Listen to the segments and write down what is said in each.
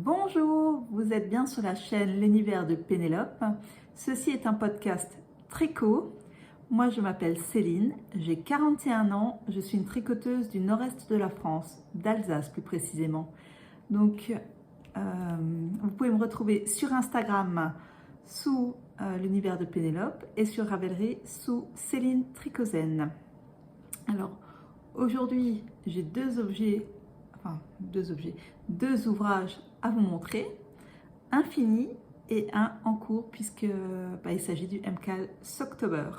Bonjour, vous êtes bien sur la chaîne L'Univers de Pénélope. Ceci est un podcast tricot. Moi je m'appelle Céline, j'ai 41 ans, je suis une tricoteuse du nord-est de la France, d'Alsace plus précisément. Donc vous pouvez me retrouver sur Instagram sous L'Univers de Pénélope et sur Ravelry sous Céline Tricozen. Alors aujourd'hui j'ai deux ouvrages à vous montrer, un fini et un en cours puisque il s'agit du MCAL Soctober.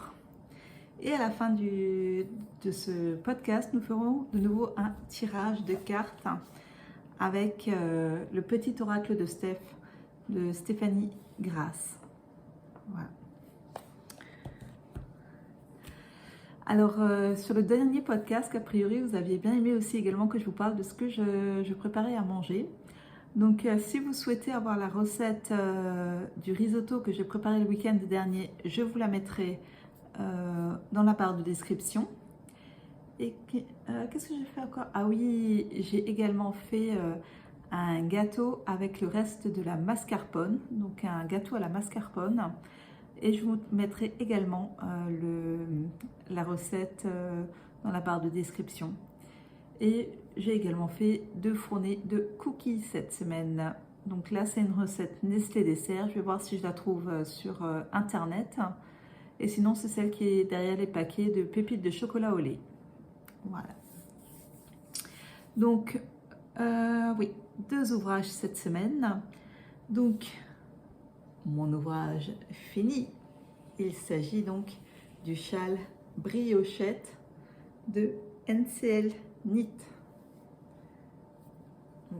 Et à la fin de ce podcast, nous ferons de nouveau un tirage de cartes avec le petit oracle de Stéphanie Grasse. Voilà. Alors, sur le dernier podcast, a priori, vous aviez bien aimé aussi également que je vous parle de ce que je préparais à manger. Donc, si vous souhaitez avoir la recette du risotto que j'ai préparé le week-end dernier, je vous la mettrai dans la barre de description. Et qu'est-ce que j'ai fait encore? Ah oui, j'ai également fait un gâteau avec le reste de la mascarpone, donc un gâteau à la mascarpone. Et je vous mettrai également la recette dans la barre de description. Et j'ai également fait 2 fournées de cookies cette semaine. Donc là, c'est une recette Nestlé Dessert. Je vais voir si je la trouve sur Internet. Et sinon, c'est celle qui est derrière les paquets de pépites de chocolat au lait. Voilà. Donc, oui, 2 ouvrages cette semaine. Donc, mon ouvrage fini. Il s'agit donc du châle briochette de NCL Knit.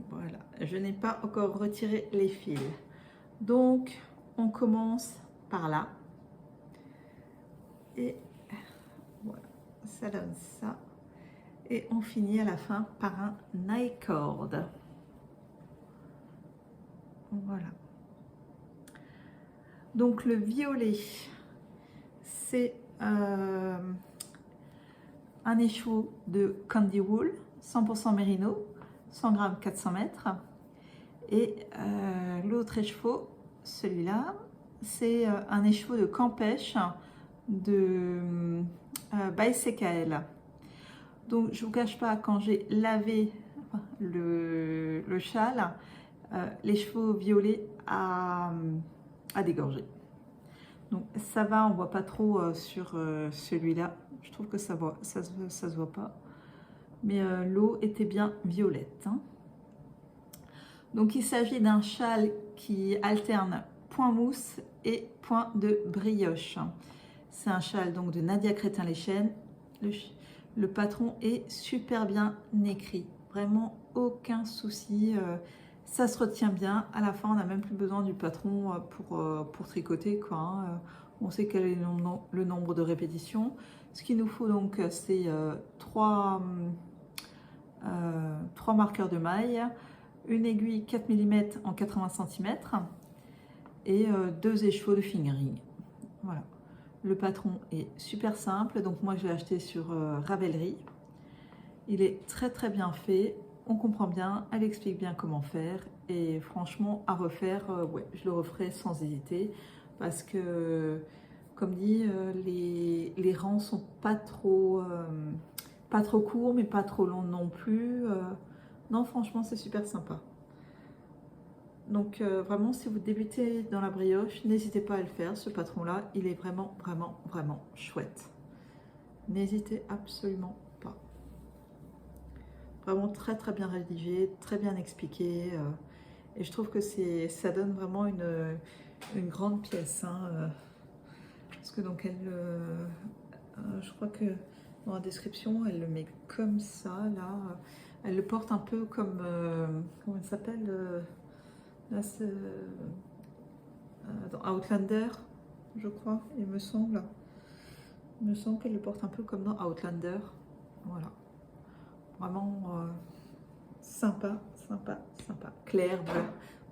Voilà, je n'ai pas encore retiré les fils. Donc, on commence par là. Et voilà, ça donne ça. Et on finit à la fin par un I-cord. Voilà. Donc, le violet, c'est un écheveau de Candy Wool, 100% mérino, 100 grammes, 400 mètres. Et l'autre écheveau, celui-là, c'est un écheveau de Campèche de by CKL. Donc, je ne vous cache pas, quand j'ai lavé le châle, l'écheveau violet a dégorgé. Donc ça va, on ne voit pas trop sur celui-là. Je trouve que ça se voit pas. Mais l'eau était bien violette. Hein. Donc il s'agit d'un châle qui alterne point mousse et point de brioche. C'est un châle donc de Nadia Crétin-Leschène. Le patron est super bien écrit. Vraiment aucun souci. Ça se retient bien. À la fin, on n'a même plus besoin du patron pour tricoter, quoi, hein. On sait quel est le nombre de répétitions. Ce qu'il nous faut donc, c'est 3 marqueurs de maille, une aiguille 4 mm en 80 cm et 2 écheveaux de fingering. Voilà. Le patron est super simple. Donc moi, je l'ai acheté sur Ravelry. Il est très très bien fait. On comprend bien, elle explique bien comment faire et franchement à refaire, ouais, je le referai sans hésiter parce que comme dit, les rangs sont pas trop courts mais pas trop longs non plus. Non, franchement c'est super sympa. Donc vraiment, si vous débutez dans la brioche, n'hésitez pas à le faire. Ce patron là, il est vraiment vraiment vraiment chouette. N'hésitez absolument pas. Vraiment très très bien rédigé, très bien expliqué. Et je trouve que ça donne vraiment une grande pièce. Hein, parce que donc je crois que dans la description, elle le met comme ça, là. Elle le porte un peu comme, comment elle s'appelle là, dans Outlander, je crois, il me semble. Il me semble qu'elle le porte un peu comme dans Outlander. Voilà. Vraiment sympa, sympa, sympa. Claire, bleu.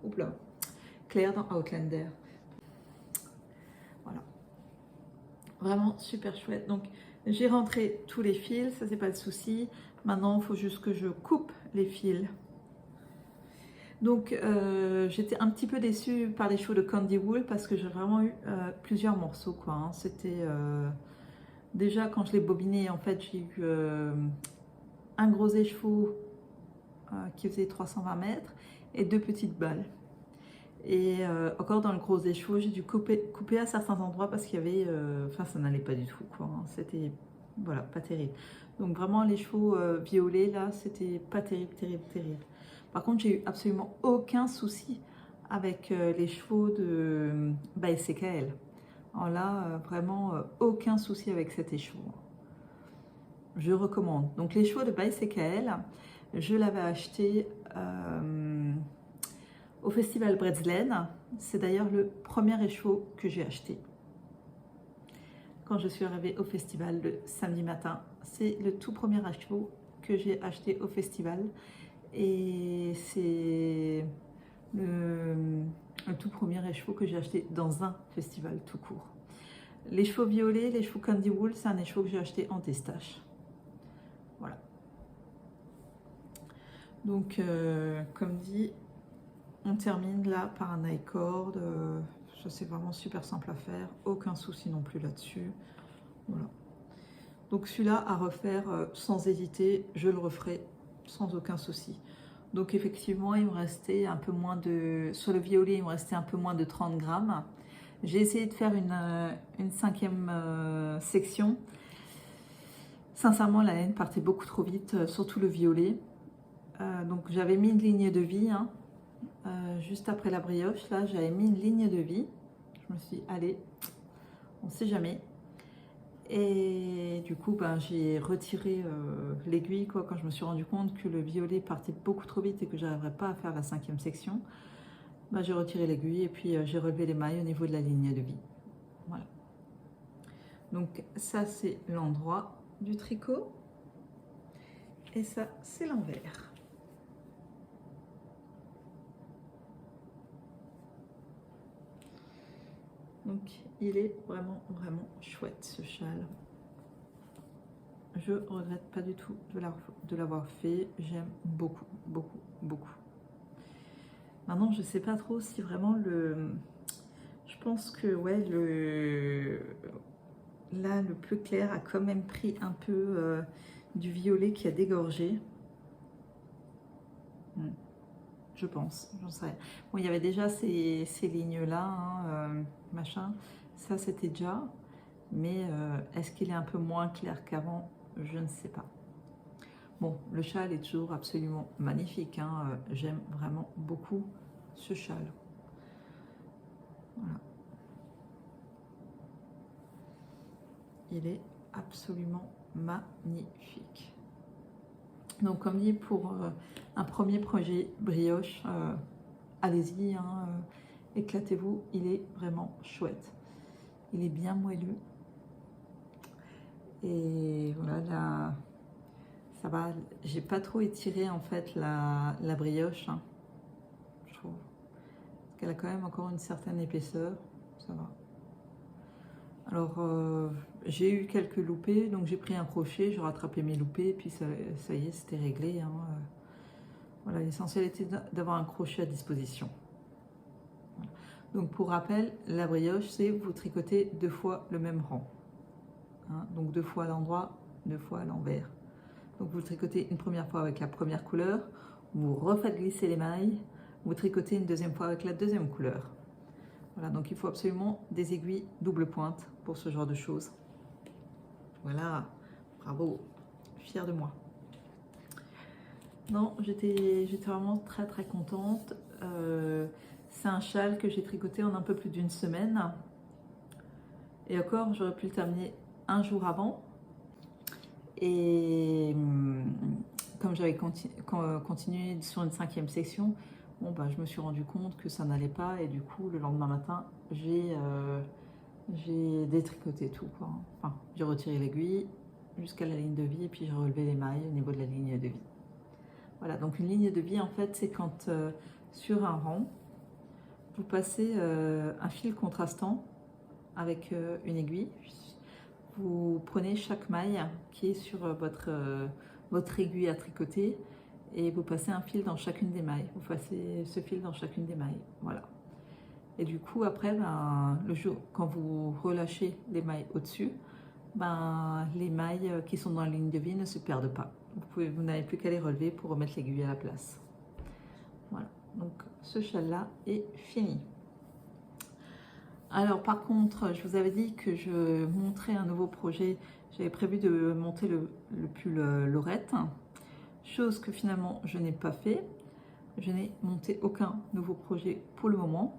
Oupla. Claire dans Outlander. Voilà. Vraiment super chouette. Donc, j'ai rentré tous les fils, ça c'est pas le souci. Maintenant, il faut juste que je coupe les fils. Donc j'étais un petit peu déçue par les chevaux de Candy Wool parce que j'ai vraiment eu plusieurs morceaux quoi, hein. C'était déjà quand je l'ai bobiné en fait j'ai eu un gros écheveau qui faisait 320 mètres et 2 petites balles. Et encore dans le gros écheveau j'ai dû couper à certains endroits parce qu'il y avait, enfin ça n'allait pas du tout quoi, hein. C'était voilà pas terrible. Donc vraiment les chevaux violets là c'était pas terrible, terrible, terrible. Par contre, j'ai eu absolument aucun souci avec les chevaux de BCKL. Alors là, vraiment aucun souci avec cet écheveau. Je recommande. Donc les chevaux de BCKL, je l'avais acheté au festival Bretzlen. C'est d'ailleurs le premier écheveau que j'ai acheté. Quand je suis arrivée au festival le samedi matin, c'est le tout premier écheveau que j'ai acheté au festival. Et c'est le tout premier écheveau que j'ai acheté dans un festival tout court. Les chevaux violets, les chevaux Candy Wool, c'est un écheveau que j'ai acheté en testache. Voilà. Donc, comme dit, on termine là par un high cord. C'est vraiment super simple à faire. Aucun souci non plus là-dessus. Voilà. Donc celui-là à refaire sans hésiter, je le referai sans aucun souci. Donc effectivement, il me restait un peu moins de... Sur le violet, il me restait un peu moins de 30 grammes. J'ai essayé de faire une 5e section. Sincèrement, la laine partait beaucoup trop vite, surtout le violet. Donc j'avais mis une ligne de vie, hein. Juste après la brioche, là, j'avais mis une ligne de vie. Je me suis dit, allez, on ne sait jamais. Et du coup, ben, j'ai retiré l'aiguille quoi, quand je me suis rendu compte que le violet partait beaucoup trop vite et que je n'arriverais pas à faire la 5e section. Ben, j'ai retiré l'aiguille et puis j'ai relevé les mailles au niveau de la ligne de vie. Voilà. Donc ça, c'est l'endroit du tricot. Et ça, c'est l'envers. Donc, il est vraiment, vraiment chouette ce châle. Je regrette pas du tout de l'avoir fait. J'aime beaucoup, beaucoup, beaucoup. Maintenant, je sais pas trop si vraiment je pense que ouais, là, le plus clair a quand même pris un peu du violet qui a dégorgé. Je pense, j'en sais rien. Bon, il y avait déjà ces lignes-là, hein, machin. Ça, c'était déjà. Mais est-ce qu'il est un peu moins clair qu'avant? Je ne sais pas. Bon, le châle est toujours absolument magnifique, hein. J'aime vraiment beaucoup ce châle. Voilà. Il est absolument magnifique. Donc, comme dit, pour un premier projet brioche, allez-y, hein, éclatez-vous. Il est vraiment chouette. Il est bien moelleux. Et voilà, là, ça va. J'ai pas trop étiré en fait la brioche, hein, je trouve. Parce qu'elle a quand même encore une certaine épaisseur. Ça va. Alors, j'ai eu quelques loupés, donc j'ai pris un crochet, j'ai rattrapé mes loupés, et puis ça y est, c'était réglé, hein. Voilà, l'essentiel était d'avoir un crochet à disposition. Voilà. Donc, pour rappel, la brioche, c'est vous tricotez 2 fois le même rang. Hein, donc 2 fois à l'endroit, 2 fois à l'envers. Donc, vous tricotez une première fois avec la première couleur, vous refaites glisser les mailles, vous tricotez une deuxième fois avec la deuxième couleur. Voilà, donc il faut absolument des aiguilles double pointe pour ce genre de choses. Voilà, bravo, fière de moi. Non, j'étais vraiment très très contente. C'est un châle que j'ai tricoté en un peu plus d'une semaine. Et encore, j'aurais pu le terminer un jour avant. Et comme j'avais continué sur une 5e section, bon, bah, je me suis rendu compte que ça n'allait pas. Et du coup, le lendemain matin, j'ai détricoté tout, quoi. Enfin, j'ai retiré l'aiguille jusqu'à la ligne de vie et puis j'ai relevé les mailles au niveau de la ligne de vie. Voilà, donc une ligne de vie, en fait, c'est quand sur un rang, vous passez un fil contrastant avec une aiguille. Vous prenez chaque maille qui est sur votre aiguille à tricoter et vous passez un fil dans chacune des mailles. Vous passez ce fil dans chacune des mailles, voilà. Et du coup, après, ben, le jour, quand vous relâchez les mailles au-dessus, ben, les mailles qui sont dans la ligne de vie ne se perdent pas. Vous n'avez plus qu'à les relever pour remettre l'aiguille à la place. Voilà, donc ce châle-là est fini. Alors par contre, je vous avais dit que je montrais un nouveau projet. J'avais prévu de monter le pull Lorette, chose que finalement je n'ai pas fait. Je n'ai monté aucun nouveau projet pour le moment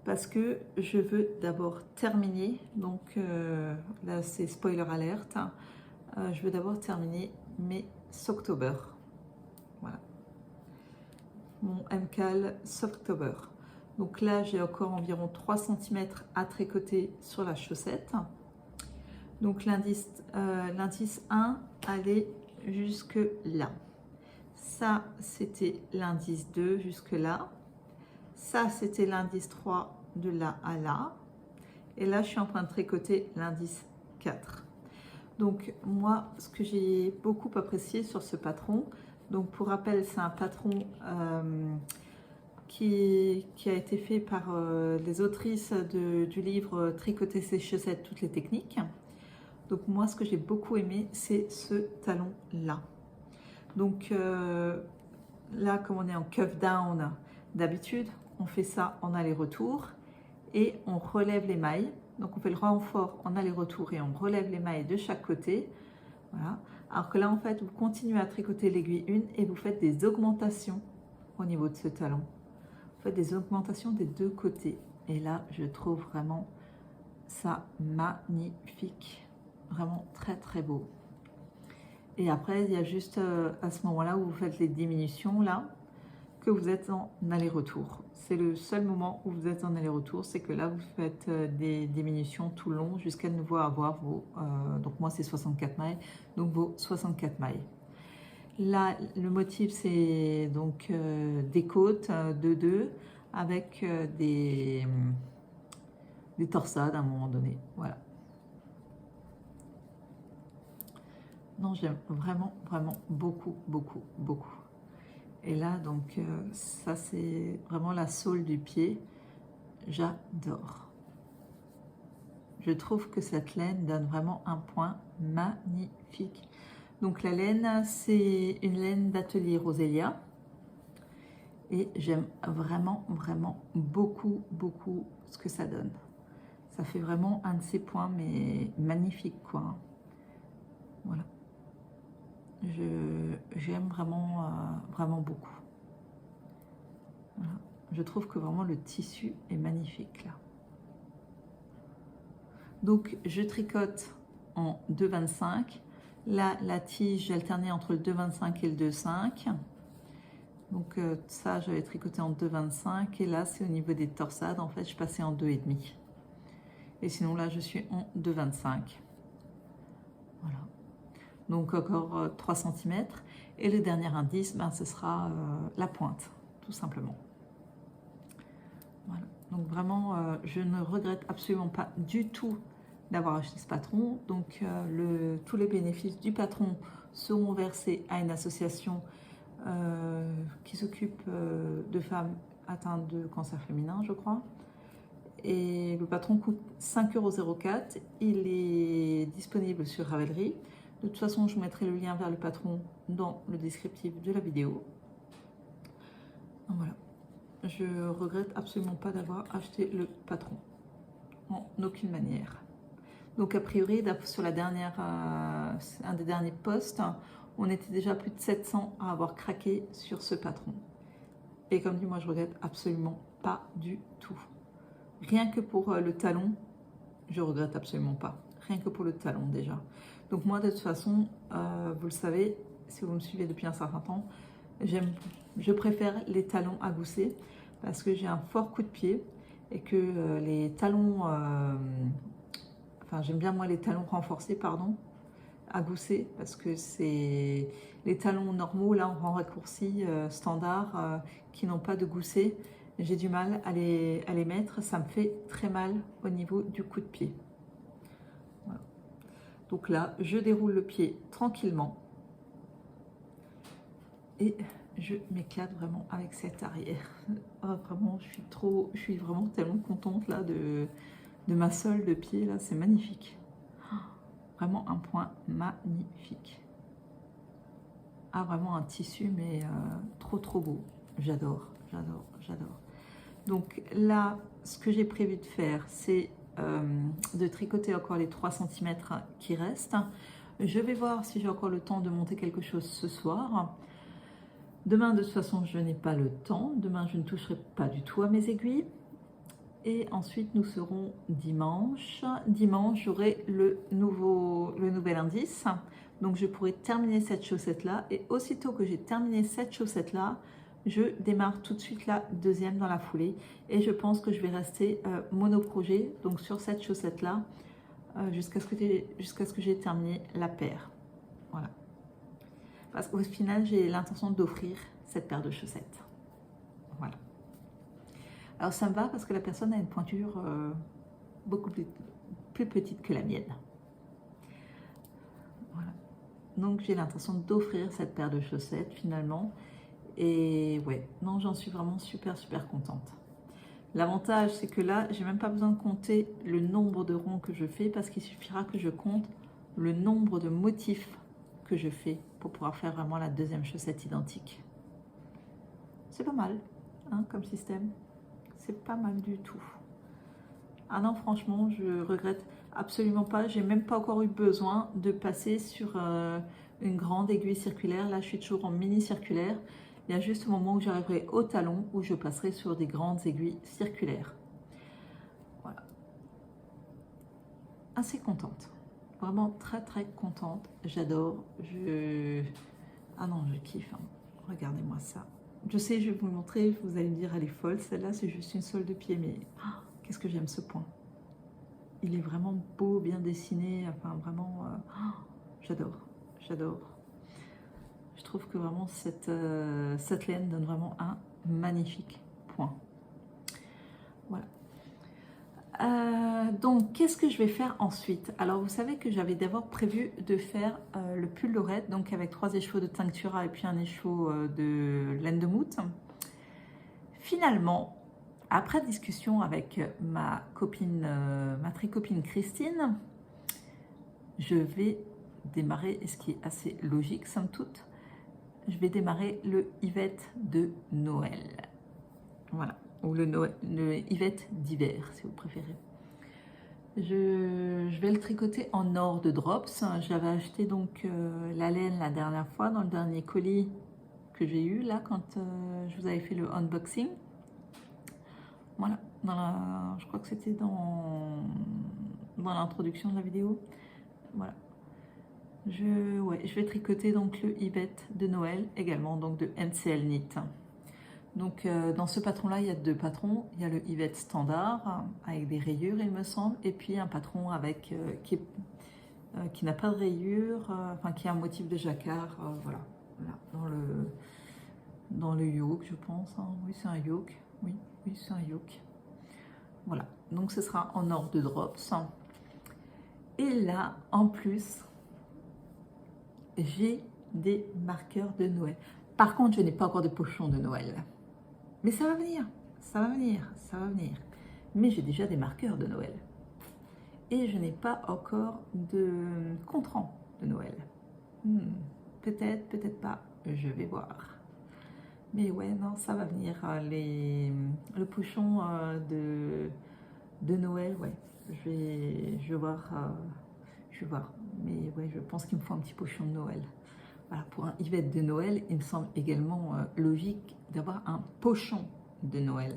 parce que je veux d'abord terminer. Donc là c'est spoiler alerte. Je veux d'abord terminer mes Socktober. Voilà, mon MCAL Socktober. Donc là, j'ai encore environ 3 cm à tricoter sur la chaussette. Donc l'indice 1 allait jusque là. Ça, c'était l'indice 2 jusque là. Ça, c'était l'indice 3 de là à là. Et là, je suis en train de tricoter l'indice 4. Donc moi, ce que j'ai beaucoup apprécié sur ce patron, donc pour rappel, c'est un patron qui a été fait par les autrices du livre Tricoter ses chaussettes, toutes les techniques. Donc moi, ce que j'ai beaucoup aimé, c'est ce talon-là. Donc là, comme on est en cuff down, d'habitude, on fait ça en aller-retour et on relève les mailles. Donc on fait le renfort en aller-retour et on relève les mailles de chaque côté. Voilà. Alors que là, en fait, vous continuez à tricoter l'aiguille 1 et vous faites des augmentations au niveau de ce talon. Des augmentations des deux côtés et là je trouve vraiment ça magnifique, vraiment très très beau. Et après il y a juste à ce moment là où vous faites les diminutions là que vous êtes en aller-retour. C'est le seul moment où vous êtes en aller-retour, c'est que là vous faites des diminutions tout le long jusqu'à de nouveau avoir vos donc moi c'est 64 mailles, donc vos 64 mailles. Là, le motif, c'est donc des côtes de 2 avec des torsades à un moment donné. Voilà. Non, j'aime vraiment, vraiment beaucoup, beaucoup, beaucoup. Et là, donc, ça, c'est vraiment la sole du pied. J'adore. Je trouve que cette laine donne vraiment un point magnifique. Donc la laine, c'est une laine d'atelier Roselia. Et j'aime vraiment, vraiment beaucoup, beaucoup ce que ça donne. Ça fait vraiment un de ces points, mais magnifique, quoi. Voilà. J'aime vraiment, vraiment beaucoup. Voilà. Je trouve que vraiment le tissu est magnifique, là. Donc, je tricote en 2,25. Là, la tige, j'ai alterné entre le 2,25 et le 2,5. Donc ça, j'avais tricoté en 2,25. Et là, c'est au niveau des torsades. En fait, je passais en 2,5. Et sinon, là, je suis en 2,25. Voilà. Donc, encore 3 cm. Et le dernier indice, ben, ce sera la pointe, tout simplement. Voilà. Donc, vraiment, je ne regrette absolument pas du tout d'avoir acheté ce patron. Donc tous les bénéfices du patron seront versés à une association qui s'occupe de femmes atteintes de cancer féminin, je crois. Et le patron coûte 5,04 €. Il est disponible sur Ravelry. De toute façon, je mettrai le lien vers le patron dans le descriptif de la vidéo. Donc, voilà. Je regrette absolument pas d'avoir acheté le patron. En aucune manière. Donc a priori, sur la dernière, un des derniers posts, on était déjà plus de 700 à avoir craqué sur ce patron. Et comme dit, moi je regrette absolument pas du tout. Rien que pour le talon, je regrette absolument pas. Rien que pour le talon déjà. Donc moi de toute façon, vous le savez, si vous me suivez depuis un certain temps, je préfère les talons à gousset parce que j'ai un fort coup de pied et que les talons... Enfin, j'aime bien moi les talons renforcés, pardon, à gousset, parce que c'est les talons normaux, là en raccourci standard, qui n'ont pas de gousset. J'ai du mal à les mettre, ça me fait très mal au niveau du coup de pied. Voilà. Donc là, je déroule le pied tranquillement. et je m'éclate vraiment avec cette arrière. Vraiment, je suis vraiment tellement contente là de ma sole de pied là, c'est magnifique. Vraiment un point magnifique. Ah, vraiment un tissu, mais trop beau. J'adore, j'adore, j'adore. Donc là, ce que j'ai prévu de faire, c'est de tricoter encore les 3 cm qui restent. Je vais voir si j'ai encore le temps de monter quelque chose ce soir. Demain, de toute façon, je n'ai pas le temps. Demain, je ne toucherai pas du tout à mes aiguilles. Et ensuite, nous serons dimanche. Dimanche, j'aurai le nouvel indice. Donc, je pourrai terminer cette chaussette-là. Et aussitôt que j'ai terminé cette chaussette-là, je démarre tout de suite la deuxième dans la foulée. Et je pense que je vais rester monoprojet, donc sur cette chaussette-là, jusqu'à ce que j'ai terminé la paire. Voilà. Parce qu'au final, j'ai l'intention d'offrir cette paire de chaussettes. Voilà. Alors ça me va parce que la personne a une pointure beaucoup plus petite que la mienne. Voilà. Donc j'ai l'intention d'offrir cette paire de chaussettes finalement. Et ouais, non, j'en suis vraiment super contente. L'avantage, c'est que là, j'ai même pas besoin de compter le nombre de ronds que je fais parce qu'il suffira que je compte le nombre de motifs que je fais pour pouvoir faire vraiment la deuxième chaussette identique. C'est pas mal, hein, comme système. C'est pas mal du tout. Ah non, franchement, je regrette absolument pas. J'ai même pas encore eu besoin de passer sur une grande aiguille circulaire. Là, je suis toujours en mini circulaire. Il y a juste au moment où j'arriverai au talon où je passerai sur des grandes aiguilles circulaires. Voilà. Assez contente. Vraiment très contente. J'adore. Ah non, je kiffe. Hein. Regardez-moi ça. Je sais, je vais vous le montrer. Vous allez me dire, elle est folle. Celle-là, c'est juste une sole de pied. Mais qu'est-ce que j'aime ce point. Il est vraiment beau, bien dessiné. Enfin, vraiment, j'adore. J'adore. Je trouve que vraiment cette laine donne vraiment un magnifique point. Voilà. Donc, qu'est-ce que je vais faire ensuite? Alors, vous savez que j'avais d'abord prévu de faire le pull Lorette, donc avec 3 écheveaux de Tinctura et puis un écheveau de laine de moute. Finalement, après discussion avec ma tricopine Christine, je vais démarrer, et ce qui est assez logique somme toute, je vais démarrer le Yvette de Noël. Voilà, ou le Yvette d'hiver, si vous préférez. Je vais le tricoter en or de drops. J'avais acheté donc la laine la dernière fois dans le dernier colis que j'ai eu là quand je vous avais fait le unboxing. Voilà, je crois que c'était dans l'introduction de la vidéo. Voilà. Je vais tricoter donc le Yvette de Noël également, donc de NCL Knit. Donc dans ce patron là il y a 2 patrons, il y a le Yvette standard avec des rayures il me semble, et puis un patron avec qui n'a pas de rayures, enfin qui a un motif de jacquard, voilà, dans le yoke je pense, hein. Oui c'est un yoke, oui c'est un yoke. Voilà, donc ce sera en or de drops. Et là en plus j'ai des marqueurs de Noël. Par contre, je n'ai pas encore de pochon de Noël. Mais ça va venir, ça va venir, ça va venir. Mais j'ai déjà des marqueurs de Noël. Et je n'ai pas encore de contrant de Noël. Peut-être, peut-être pas, je vais voir. Mais ouais, non, ça va venir. Le pochon de Noël, ouais. Je vais voir. Mais ouais, je pense qu'il me faut un petit pochon de Noël. Voilà, pour un Yvette de Noël, il me semble également logique d'avoir un pochon de Noël.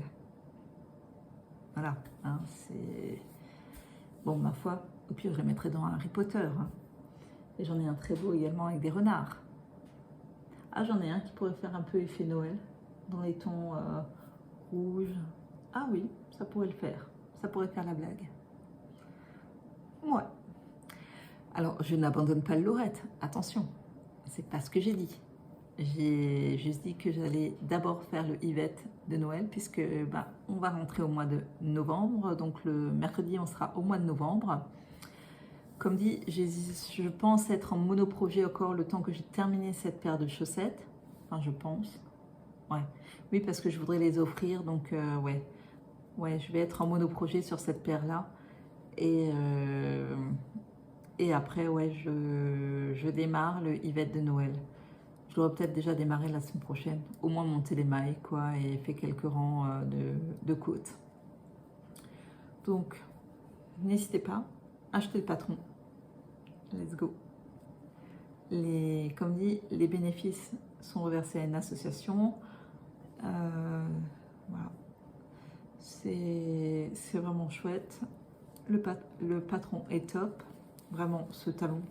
Voilà, hein, c'est... Bon, ma foi, au pire, je les mettrai dans un Harry Potter. Hein. Et j'en ai un très beau également avec des renards. Ah, j'en ai un qui pourrait faire un peu effet Noël, dans les tons rouges. Ah oui, ça pourrait le faire. Ça pourrait faire la blague. Ouais. Alors, je n'abandonne pas le Lorette, attention. C'est pas ce que j'ai dit. J'ai juste dit que j'allais d'abord faire le Yvette de Noël puisque on va rentrer au mois de novembre. Donc le mercredi, on sera au mois de novembre. Comme dit, je pense être en monoprojet encore le temps que j'ai terminé cette paire de chaussettes. Enfin, je pense. Ouais. Oui, parce que je voudrais les offrir. Donc, ouais. Ouais, je vais être en monoprojet sur cette paire-là. Et après, ouais, je démarre le Yvette de Noël. Je dois peut-être déjà démarrer la semaine prochaine. Au moins monter les mailles, quoi, et faire quelques rangs de côtes. Donc, n'hésitez pas, achetez le patron. Let's go. Comme dit, les bénéfices sont reversés à une association. Voilà. C'est vraiment chouette. Le patron est top. Vraiment, ce talon,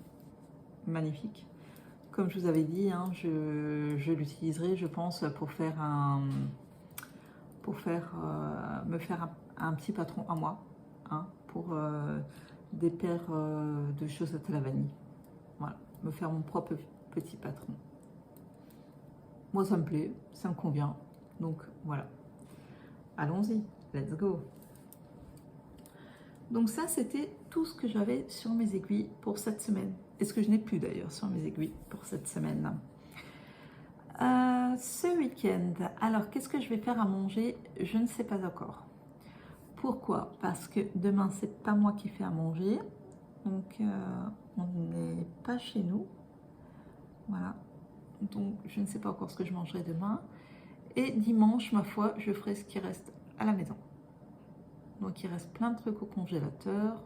magnifique. Comme je vous avais dit, hein, je l'utiliserai, je pense, pour faire me faire un petit patron à moi, hein, pour des paires de chaussettes à la vanille. Voilà, me faire mon propre petit patron. Moi, ça me plaît, ça me convient. Donc, voilà. Allons-y, let's go. Donc ça, c'était tout ce que j'avais sur mes aiguilles pour cette semaine. Et ce que je n'ai plus d'ailleurs sur mes aiguilles pour cette semaine. Ce week-end, alors qu'est-ce que je vais faire à manger? Je ne sais pas encore. Pourquoi? Parce que demain, c'est pas moi qui fais à manger. Donc, on n'est pas chez nous. Voilà. Donc, je ne sais pas encore ce que je mangerai demain. Et dimanche, ma foi, je ferai ce qui reste à la maison. Donc, il reste plein de trucs au congélateur.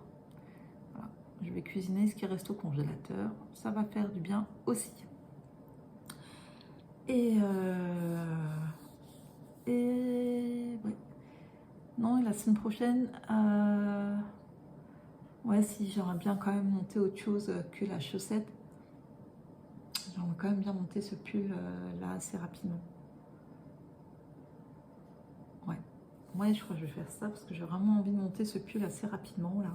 Voilà. Je vais cuisiner ce qui reste au congélateur. Ça va faire du bien aussi. Et ouais. Non, et la semaine prochaine, ouais, si j'aimerais bien quand même monter autre chose que la chaussette. J'aimerais quand même bien monter ce pull là assez rapidement. Ouais, je crois que je vais faire ça parce que j'ai vraiment envie de monter ce pull assez rapidement là.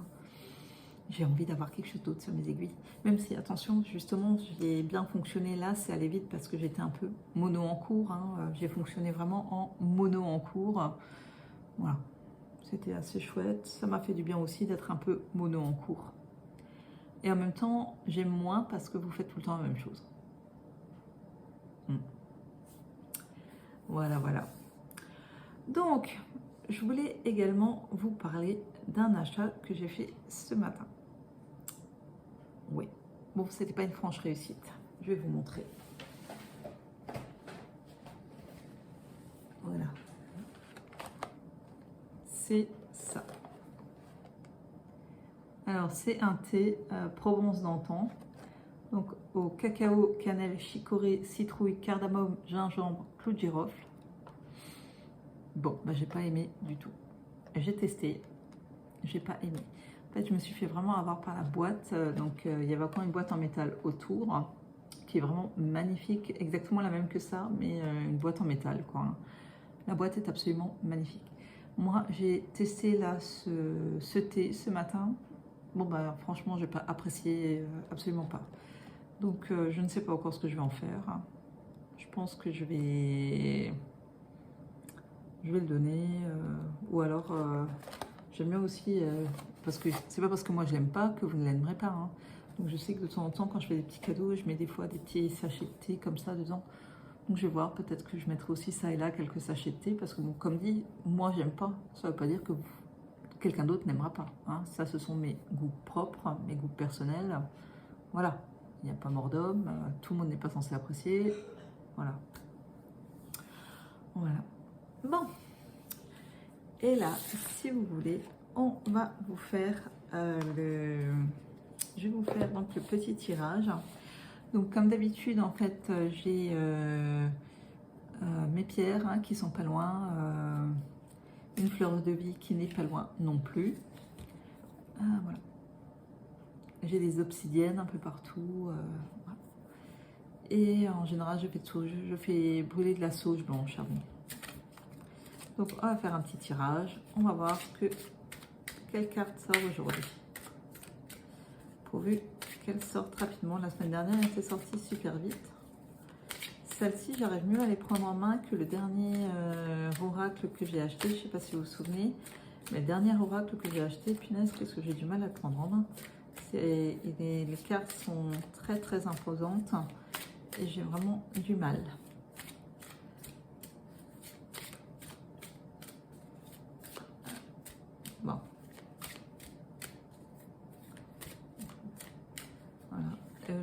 J'ai envie d'avoir quelque chose d'autre sur mes aiguilles. Même si, attention, justement, j'ai bien fonctionné là, c'est allé vite parce que j'étais un peu mono en cours. Hein. J'ai fonctionné vraiment en mono en cours. Voilà, c'était assez chouette. Ça m'a fait du bien aussi d'être un peu mono en cours. Et en même temps, j'aime moins parce que vous faites tout le temps la même chose. Voilà, voilà. Donc, je voulais également vous parler d'un achat que j'ai fait ce matin. Oui, bon, c'était pas une franche réussite. Je vais vous montrer. Voilà. C'est ça. Alors, c'est un thé Provence d'antan. Donc, au cacao, cannelle, chicorée, citrouille, cardamome, gingembre, clou de girofle. Bon, bah, j'ai pas aimé du tout. J'ai testé, j'ai pas aimé. En fait, je me suis fait vraiment avoir par la boîte. Donc, il y avait encore une boîte en métal autour, qui est vraiment magnifique, exactement la même que ça, mais une boîte en métal, quoi. La boîte est absolument magnifique. Moi, j'ai testé là ce thé ce matin. Bon, bah, franchement, j'ai pas apprécié, absolument pas. Donc, je ne sais pas encore ce que je vais en faire. Je pense que je vais le donner, ou alors j'aime bien aussi, parce que c'est pas parce que moi je l'aime pas que vous ne l'aimerez pas. Hein. Donc je sais que de temps en temps, quand je fais des petits cadeaux, je mets des fois des petits sachets de thé comme ça dedans. Donc je vais voir, peut-être que je mettrai aussi ça et là quelques sachets de thé, parce que bon, comme dit, moi j'aime pas. Ça veut pas dire que quelqu'un d'autre n'aimera pas. Hein. Ça, ce sont mes goûts propres, mes goûts personnels. Voilà, il n'y a pas mort d'homme, tout le monde n'est pas censé apprécier. Voilà. Voilà. Bon, et là, si vous voulez, on va vous faire je vais vous faire donc le petit tirage. Donc comme d'habitude, en fait, j'ai mes pierres hein, qui sont pas loin, une fleur de vie qui n'est pas loin non plus. Voilà. J'ai des obsidiennes un peu partout. Voilà. Et en général, je fais brûler de la sauge blanche au charbon. Donc on va faire un petit tirage. On va voir quelle carte sort aujourd'hui. Pourvu qu'elle sorte rapidement. La semaine dernière, elle était sortie super vite. Celle-ci, j'arrive mieux à les prendre en main que le dernier oracle que j'ai acheté. Je ne sais pas si vous vous souvenez. Mais le dernier oracle que j'ai acheté, punaise, qu'est-ce que j'ai du mal à le prendre en main. Les cartes sont très très imposantes. Et j'ai vraiment du mal.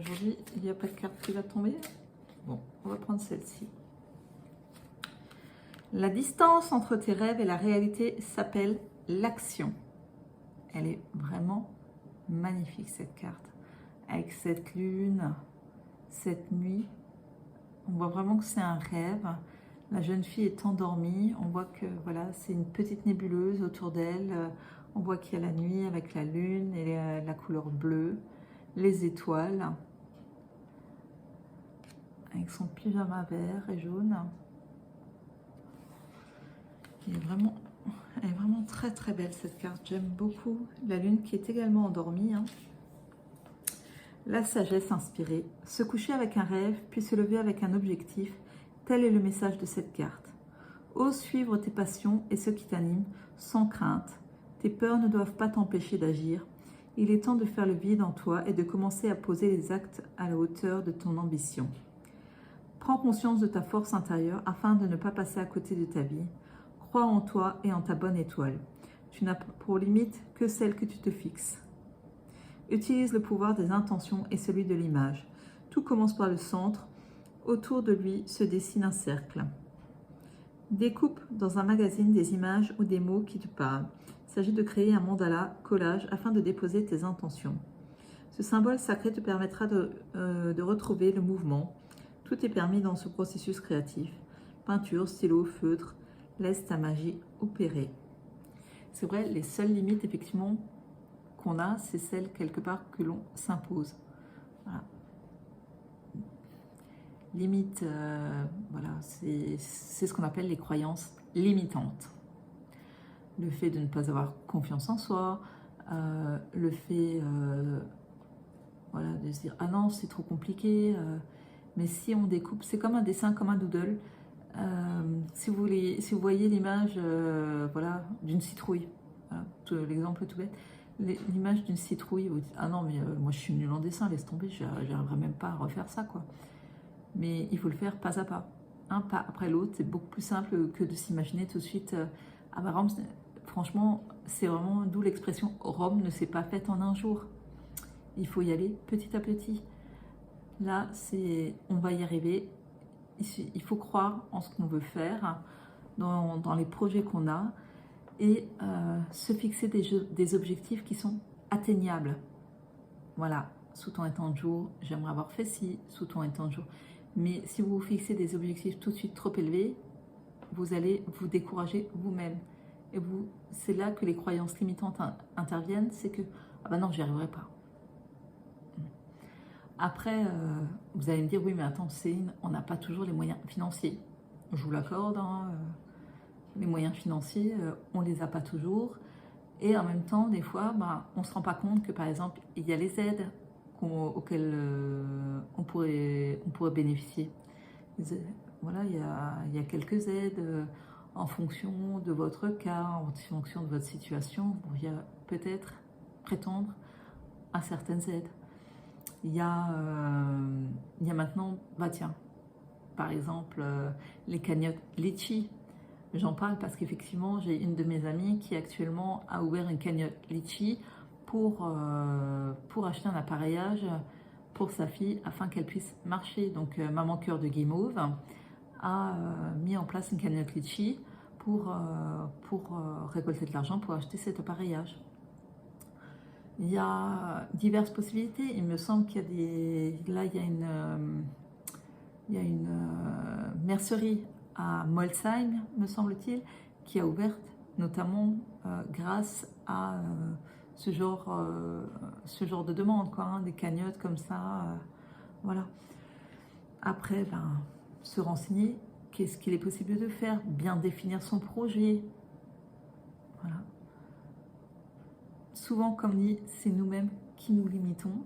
aujourd'hui, il n'y a pas de carte qui va tomber. Bon, on va prendre celle-ci. La distance entre tes rêves et la réalité s'appelle l'action. Elle est vraiment magnifique, cette carte. Avec cette lune, cette nuit, on voit vraiment que c'est un rêve. La jeune fille est endormie. On voit que voilà, c'est une petite nébuleuse autour d'elle. On voit qu'il y a la nuit avec la lune et la couleur bleue, les étoiles, avec son pyjama vert et jaune. Elle est vraiment très très belle cette carte. J'aime beaucoup la lune qui est également endormie. La sagesse inspirée. Se coucher avec un rêve, puis se lever avec un objectif. Tel est le message de cette carte. Ose suivre tes passions et ce qui t'anime sans crainte. Tes peurs ne doivent pas t'empêcher d'agir. Il est temps de faire le vide en toi et de commencer à poser les actes à la hauteur de ton ambition. Prends conscience de ta force intérieure afin de ne pas passer à côté de ta vie. Crois en toi et en ta bonne étoile. Tu n'as pour limite que celle que tu te fixes. Utilise le pouvoir des intentions et celui de l'image. Tout commence par le centre. Autour de lui se dessine un cercle. Découpe dans un magazine des images ou des mots qui te parlent. Il s'agit de créer un mandala, collage, afin de déposer tes intentions. Ce symbole sacré te permettra de retrouver le mouvement. Tout est permis dans ce processus créatif. Peinture, stylo, feutre, laisse ta magie opérer. C'est vrai, les seules limites, effectivement, qu'on a, c'est celles, quelque part, que l'on s'impose. Voilà. Limite, voilà, c'est ce qu'on appelle les croyances limitantes. Le fait de ne pas avoir confiance en soi, le fait voilà, de se dire « Ah non, c'est trop compliqué ». Mais si on découpe, c'est comme un dessin, comme un doodle. Si vous voyez l'image voilà, d'une citrouille, voilà, l'exemple tout bête, l'image d'une citrouille, vous dites « Ah non, mais moi je suis nulle en dessin, laisse tomber, j'arriverai même pas à refaire ça, quoi ». Mais il faut le faire pas à pas, un pas après l'autre. C'est beaucoup plus simple que de s'imaginer tout de suite ah bah Rome, franchement, c'est vraiment d'où l'expression Rome ne s'est pas faite en un jour. Il faut y aller petit à petit. Là, on va y arriver. Il faut croire en ce qu'on veut faire, dans les projets qu'on a, et se fixer des objectifs qui sont atteignables. Voilà, sous ton étant de jour, j'aimerais avoir fait ci, sous ton étant de jour. Mais si vous vous fixez des objectifs tout de suite trop élevés, vous allez vous décourager vous-même. Et c'est là que les croyances limitantes interviennent, c'est que « Ah ben non, j'y arriverai pas ». Après, vous allez me dire « Oui, mais attends, Céline, on n'a pas toujours les moyens financiers ». Je vous l'accorde, hein, les moyens financiers, on ne les a pas toujours. Et en même temps, des fois, on ne se rend pas compte que, par exemple, il y a les aides auxquelles on pourrait bénéficier. Voilà, il y a quelques aides en fonction de votre cas, en fonction de votre situation. Vous pourriez peut-être prétendre à certaines aides. Il y a maintenant, tiens, par exemple, les cagnottes Litchi. J'en parle parce qu'effectivement, j'ai une de mes amies qui actuellement a ouvert une cagnotte Litchi pour acheter un appareillage pour sa fille afin qu'elle puisse marcher. Donc, Maman Cœur de Guimauve a mis en place une cagnotte Litchi pour récolter de l'argent pour acheter cet appareillage. Il y a diverses possibilités. Il me semble qu'il y a là, il y a une mercerie à Molsheim, me semble-t-il, qui a ouvert notamment grâce à ce genre de demande, quoi, hein, des cagnottes comme ça. Voilà. Après, se renseigner, qu'est-ce qu'il est possible de faire, bien définir son projet. Voilà. Souvent, comme dit, c'est nous-mêmes qui nous limitons.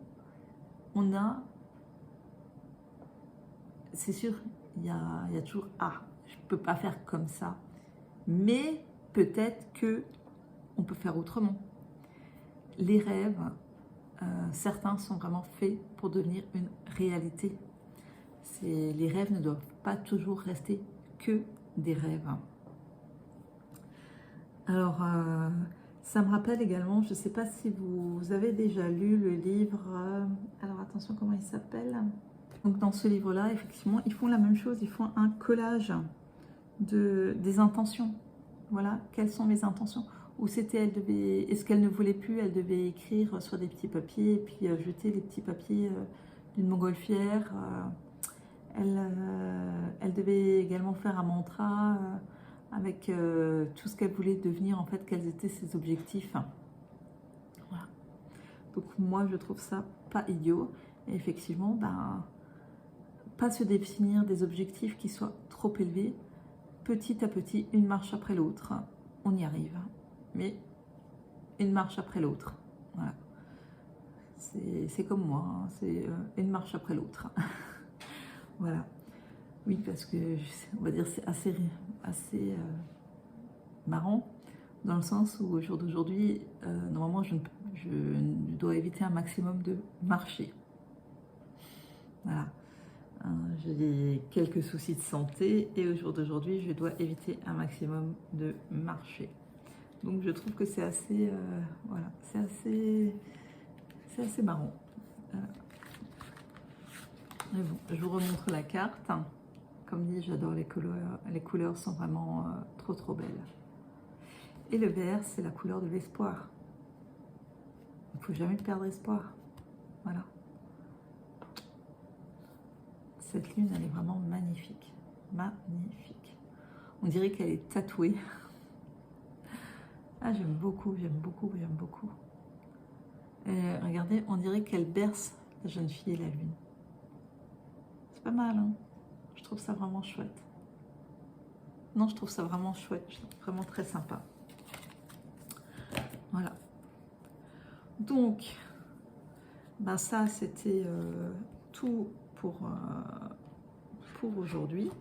C'est sûr, il y a toujours « Ah, je ne peux pas faire comme ça ». Mais peut-être que on peut faire autrement. Les rêves, certains sont vraiment faits pour devenir une réalité. Les rêves ne doivent pas toujours rester que des rêves. Alors, Ça me rappelle également, je ne sais pas si vous avez déjà lu le livre, alors attention comment il s'appelle. Donc dans ce livre-là, effectivement, ils font la même chose, ils font un collage des intentions. Voilà, quelles sont mes intentions? Ou c'était, elle devait, est-ce qu'elle ne voulait plus, elle devait écrire sur des petits papiers et puis jeter les petits papiers d'une montgolfière. Elle devait également faire un mantra avec tout ce qu'elle voulait devenir, en fait, quels étaient ses objectifs. Voilà. Donc moi, je trouve ça pas idiot. Et effectivement, ben, pas se définir des objectifs qui soient trop élevés. Petit à petit, une marche après l'autre, on y arrive. Mais une marche après l'autre. Voilà. C'est comme moi, hein. C'est une marche après l'autre. Voilà. Oui, parce que, on va dire, c'est assez marrant, dans le sens où au jour d'aujourd'hui, normalement, je dois éviter un maximum de marcher. Voilà. J'ai quelques soucis de santé et au jour d'aujourd'hui, je dois éviter un maximum de marcher. Donc, je trouve que c'est assez, voilà, c'est assez marrant. Mais bon, je vous remontre la carte. Comme dit, j'adore les couleurs. Les couleurs sont vraiment trop belles. Et le vert, c'est la couleur de l'espoir. Il ne faut jamais perdre espoir. Voilà. Cette lune, elle est vraiment magnifique. Magnifique. On dirait qu'elle est tatouée. Ah, j'aime beaucoup, j'aime beaucoup, j'aime beaucoup. Regardez, on dirait qu'elle berce la jeune fille et la lune. C'est pas mal, hein? Je trouve ça vraiment chouette. Non, je trouve ça vraiment chouette. Je trouve vraiment très sympa. Voilà. Donc, ben ça, c'était tout pour aujourd'hui.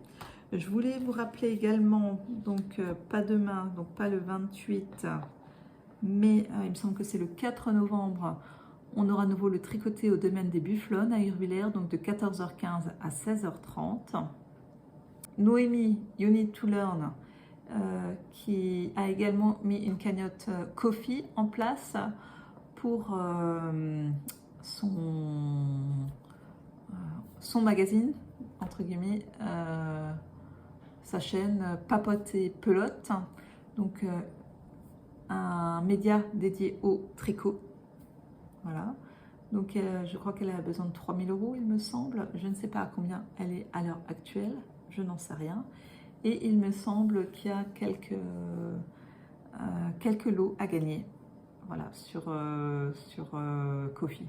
Je voulais vous rappeler également, donc pas demain, donc pas le 28, mais il me semble que c'est le 4 novembre, on aura à nouveau le tricoté au domaine des Bufflonnes à Urvillers, donc de 14h15 à 16h30. Noémie, You Need to Learn, qui a également mis une cagnotte Ko-fi en place pour son magazine, entre guillemets, sa chaîne Papote et Pelote, donc un média dédié au tricot. Voilà. Donc je crois qu'elle a besoin de 3 000 €, il me semble. Je ne sais pas à combien elle est à l'heure actuelle, je n'en sais rien. Et il me semble qu'il y a quelques lots à gagner, voilà, sur Ko-fi.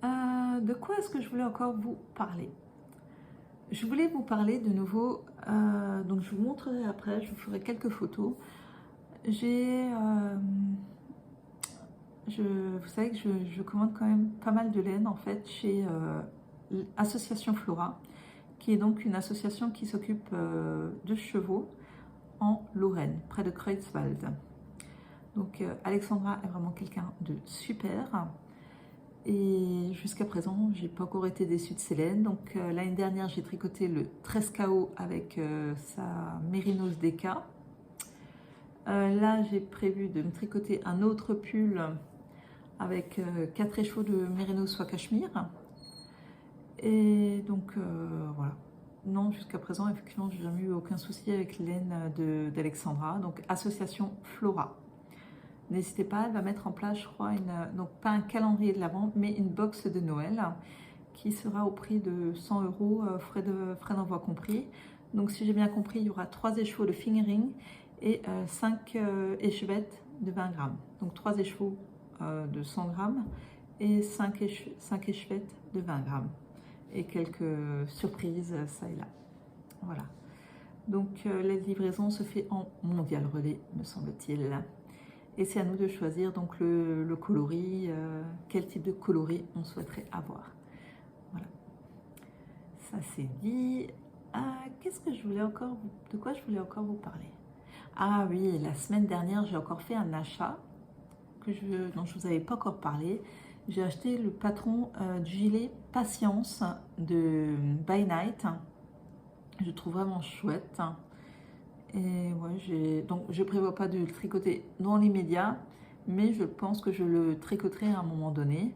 De quoi est-ce que je voulais encore vous parler? Je voulais vous parler de nouveau, donc je vous montrerai après, je vous ferai quelques photos. Vous savez que je commande quand même pas mal de laine en fait chez Association Flora, qui est donc une association qui s'occupe de chevaux en Lorraine, près de Creutzwald. Donc Alexandra est vraiment quelqu'un de super. Et jusqu'à présent, j'ai pas encore été déçue de ses laines. Donc l'année dernière, j'ai tricoté le 13KO avec sa Mérinos DK. Là, j'ai prévu de me tricoter un autre pull avec 4 écheveaux de Mérinos soie cachemire. Et donc voilà. Non, jusqu'à présent, effectivement, j'ai jamais eu aucun souci avec les laines d'Alexandra. Donc association Flora. N'hésitez pas, elle va mettre en place, je crois, donc pas un calendrier de l'Avent, mais une box de Noël qui sera au prix de 100 €, frais d'envoi compris. Donc, si j'ai bien compris, il y aura 3 écheveaux de fingering et 5 échevettes de 20 grammes. Donc, 3 écheveaux de 100 grammes et 5 échevettes de 20 grammes. Et quelques surprises, ça et là. Voilà. Donc, la livraison se fait en mondial relais, me semble-t-il. Et c'est à nous de choisir donc le coloris, quel type de coloris on souhaiterait avoir. Voilà. Ça c'est dit. Qu'est-ce que je voulais encore, de quoi je voulais encore vous parler? Ah oui, la semaine dernière, j'ai encore fait un achat dont je ne vous avais pas encore parlé. J'ai acheté le patron du gilet Patience de By Night. Je le trouve vraiment chouette. Et ouais, donc je prévois pas de le tricoter dans l'immédiat, mais je pense que je le tricoterai à un moment donné.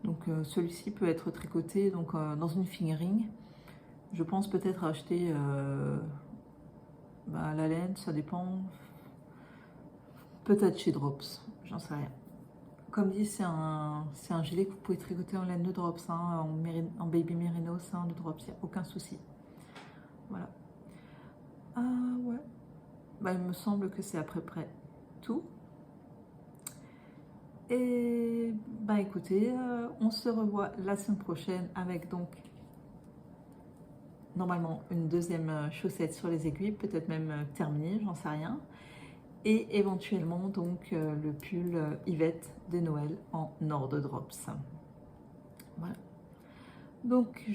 Donc celui-ci peut être tricoté donc, dans une fingering. Je pense peut-être acheter la laine, ça dépend. Peut-être chez Drops, j'en sais rien. Comme dit, c'est un gilet que vous pouvez tricoter en laine de Drops, hein, en baby merino, sein de Drops, il n'y a aucun souci. Voilà. Ah ouais. Bah, il me semble que c'est à peu près tout. Et bah écoutez, on se revoit la semaine prochaine avec donc normalement une deuxième chaussette sur les aiguilles, peut-être même terminée, j'en sais rien. Et éventuellement donc le pull Yvette de Noël en or de Drops. Voilà. Donc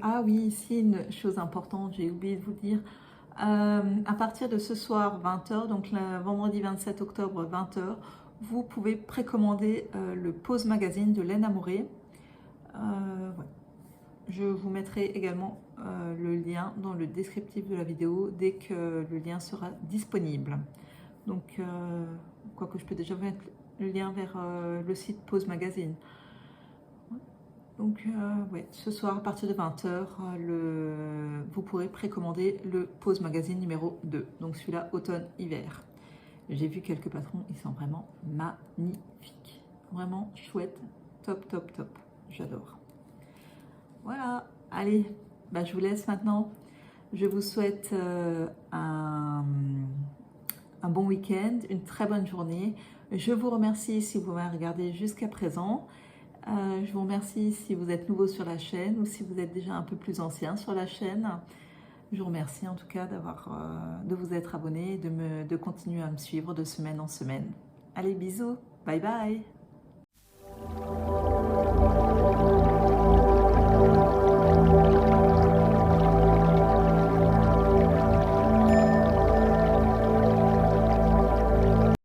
ah oui, ici une chose importante, j'ai oublié de vous dire. À partir de ce soir 20h, donc le vendredi 27 octobre 20h, vous pouvez précommander le Pose Magazine de Laine Amoré. Ouais. Je vous mettrai également le lien dans le descriptif de la vidéo dès que le lien sera disponible. Donc, quoique je peux déjà vous mettre le lien vers le site Pose Magazine. Donc, ouais, ce soir, à partir de 20h, vous pourrez précommander le Pose Magazine numéro 2. Donc, celui-là, automne-hiver. J'ai vu quelques patrons, ils sont vraiment magnifiques. Vraiment chouette, top, top, top. J'adore. Voilà, allez, bah, je vous laisse maintenant. Je vous souhaite un bon week-end, une très bonne journée. Je vous remercie si vous m'avez regardé jusqu'à présent. Je vous remercie si vous êtes nouveau sur la chaîne ou si vous êtes déjà un peu plus ancien sur la chaîne. Je vous remercie en tout cas de vous être abonné, de continuer à me suivre de semaine en semaine. Allez, bisous, bye bye.